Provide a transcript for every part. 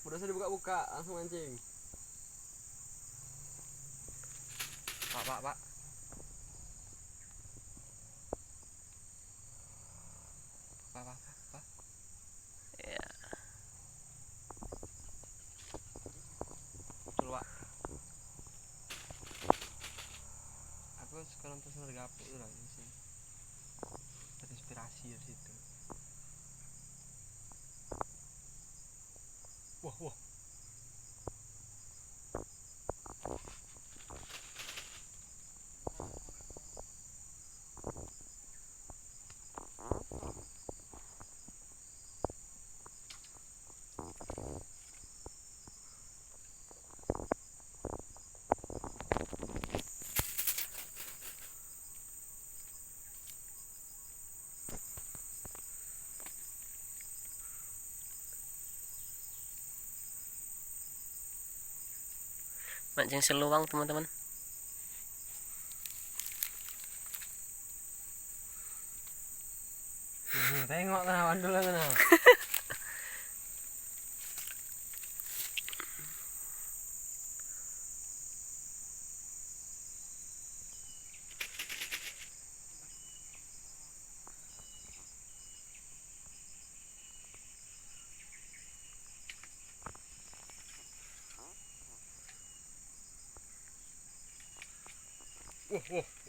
Udah usah dibuka-buka, langsung mancing. Pak. Pak. Ya. Betul, Pak. Aku suka nonton Sundar Gapuk itu lah sih. Terinspirasi dari situ. Wah. Mancing seluang teman-teman. Tengok lah, mandul lah sana.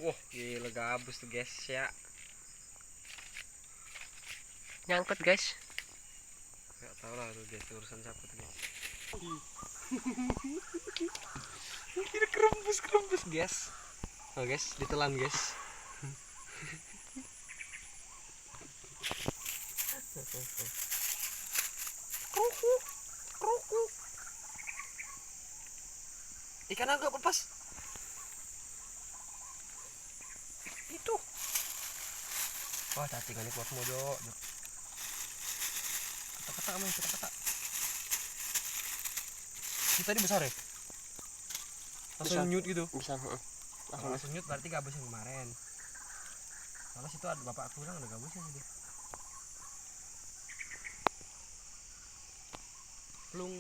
Wah, gila gabus tuh guys ya. Nyangkut guys. Gak tau lah tuh guys, urusan siapa tuh guys. Gila kerembus guys. Oh guys, ditelan guys. Krukuk. Ikan agak lepas. Itu. Wah, cacing ini kuat semua, Jok. Kata-kata main kata-kata. Kita tadi besar ya? Langsung nyut gitu. Bisa. Langsung nyut berarti gabus yang kemarin. Kalau situ ada bapak aku bilang ada gabusnya sih dia. Plung.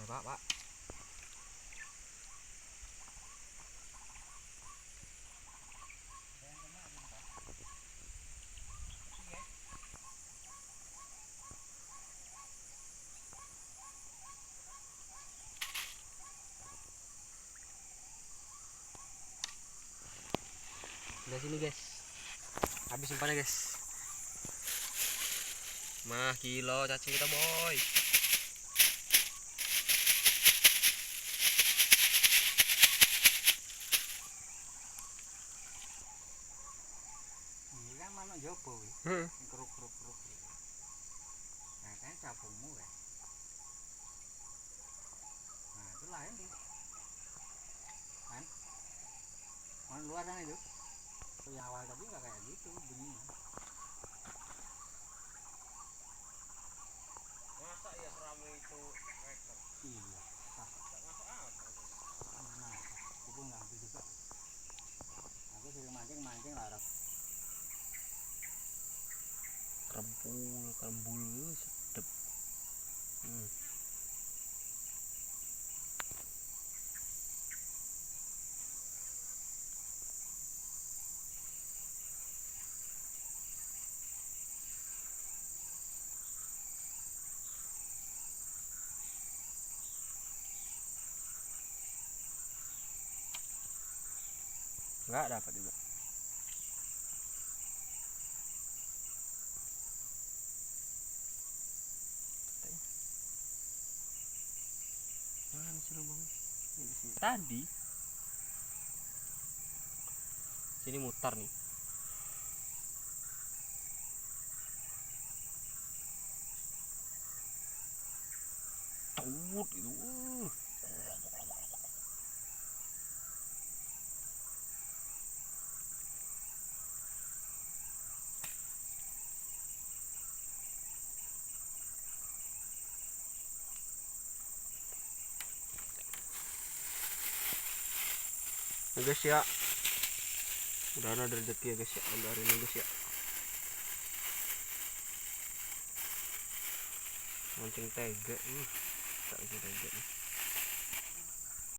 Ya, Pak. Udah sini guys. Habis umpannya guys. Mah kilo cacing kita boy. Ini kan mana jopo wih. Keruk. Nah kan capungmu kan. Nah itu lain tuh. Kan? Mana luar sana itu? Yang awal tadi nggak kayak gitu bunyinya. Masa ya seramai itu rekor? Iya. Masuk apa? Mana? Aku nggak ngerti juga. Aku sering mancing lah. Kerembul sedep. Enggak dapat juga. Mana sih lubangnya? Ini di sini. Tadi. Sini mutar nih. Tawut itu. Guys ya, Udah ada rezeki ya guys ya, untuk hari ini guys ya. Mancing tega, tak bisa tega nih.